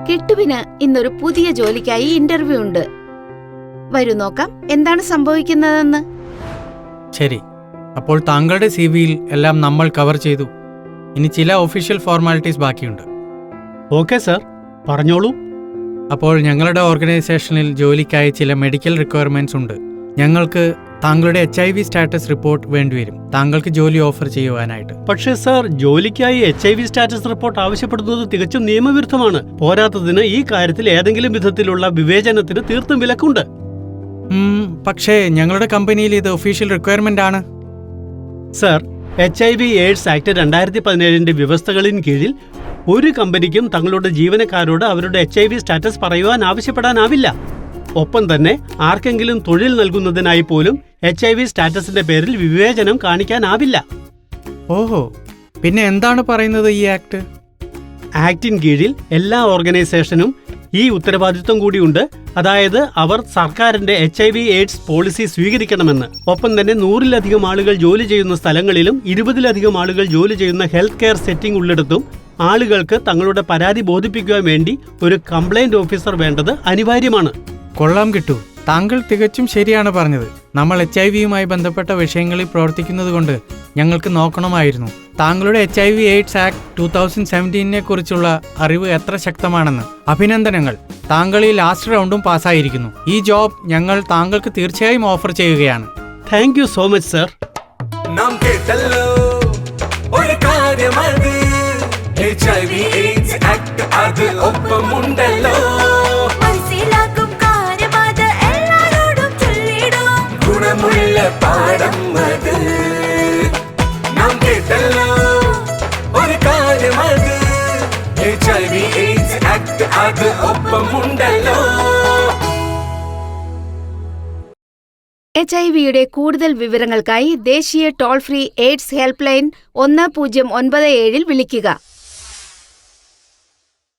കിട്ടുവിന് ഇന്നൊരു പുതിയ ജോലിക്കായി ഇന്റർവ്യൂ ഉണ്ട്. വരൂ നോക്കാം എന്താണ് സംഭവിക്കുന്നതെന്ന്. ശരി, അപ്പോൾ താങ്കളുടെ സിവിയിൽ എല്ലാം നമ്മൾ കവർ ചെയ്തു. ഇനി ചില ഒഫീഷ്യൽ ഫോർമാലിറ്റീസ് ബാക്കിയുണ്ട്. ഓക്കെ സർ, പറഞ്ഞോളൂ. അപ്പോൾ ഞങ്ങളുടെ ഓർഗനൈസേഷനിൽ ജോലിക്കായി ചില മെഡിക്കൽ റിക്വയർമെന്റ്സ് ഉണ്ട്. ഞങ്ങൾക്ക് താങ്കളുടെ HIV സ്റ്റാറ്റസ് റിപ്പോർട്ട് വേണ്ടിവരും താങ്കൾക്ക് ജോലി ഓഫർ ചെയ്യുവാനായിട്ട്. പക്ഷേ സർ, ജോലിക്കായി HIV സ്റ്റാറ്റസ് റിപ്പോർട്ട് ആവശ്യപ്പെടുന്നത് തികച്ചും നിയമവിരുദ്ധമാണ്. പോരാത്തതിന് ഈ കാര്യത്തിൽ ഏതെങ്കിലും വിധത്തിലുള്ള വിവേചനത്തിന് തീർത്തും വിലക്കുണ്ട്. പക്ഷേ ഞങ്ങളുടെ കമ്പനിയിൽ ഇത് ഒഫീഷ്യൽ റിക്വയർമെന്റ് ആണ്. സർ, HIV/AIDS ആക്ട് 2017 വ്യവസ്ഥകളിൻ കീഴിൽ ഒരു കമ്പനിക്കും തങ്ങളുടെ ജീവനക്കാരോട് അവരുടെ HIV സ്റ്റാറ്റസ് പറയുവാൻ ആവശ്യപ്പെടാനാവില്ല. ഒപ്പം തന്നെ ആർക്കെങ്കിലും തൊഴിൽ നൽകുന്നതിനായി പോലും HIV സ്റ്റാറ്റസിന്റെ പേരിൽ വിവേചനം കാണിക്കാനാവില്ല. ഓഹോ, പിന്നെ എന്താണ് പറയുന്നത് ഈ ആക്ട്? ആക്ടിൻ കീഴിൽ എല്ലാ ഓർഗനൈസേഷനും ഈ ഉത്തരവാദിത്വം കൂടിയുണ്ട്. അതായത് അവർ സർക്കാരിന്റെ HIV/AIDS പോളിസി സ്വീകരിക്കണമെന്ന്. ഒപ്പം തന്നെ 100-ലധികം ആളുകൾ ജോലി ചെയ്യുന്ന സ്ഥലങ്ങളിലും 20-ലധികം ആളുകൾ ജോലി ചെയ്യുന്ന ഹെൽത്ത് കെയർ സെറ്റിംഗ് ഉള്ളിടത്തും ആളുകൾക്ക് തങ്ങളുടെ പരാതി ബോധിപ്പിക്കുവാൻ വേണ്ടി ഒരു കംപ്ലൈന്റ് ഓഫീസർ വേണ്ടത് അനിവാര്യമാണ്. കൊള്ളാം കിട്ടു, താങ്കൾ തികച്ചും ശരിയാണ് പറഞ്ഞത്. നമ്മൾ HIV-യുമായി ബന്ധപ്പെട്ട വിഷയങ്ങളിൽ പ്രവർത്തിക്കുന്നത് കൊണ്ട് ഞങ്ങൾക്ക് നോക്കണമായിരുന്നു താങ്കളുടെ HIV/AIDS ആക്ട് 2017 കുറിച്ചുള്ള അറിവ് എത്ര ശക്തമാണെന്ന്. അഭിനന്ദനങ്ങൾ, താങ്കൾ ഈ ലാസ്റ്റ് റൗണ്ടും പാസ്സായിരിക്കുന്നു. ഈ ജോബ് ഞങ്ങൾ താങ്കൾക്ക് തീർച്ചയായും ഓഫർ ചെയ്യുകയാണ്. Thank you so much sir. പാഠം അത് നാം കേട്ടല്ലോ, ഒരു കാര്യമത് HIV/AIDS ആക്ട് അത് ഒപ്പമുണ്ടല്ലോ. HIV-യുടെ കൂടുതൽ വിവരങ്ങൾക്കായി ദേശീയ toll free AIDS help line 1097 വിളിക്കുക.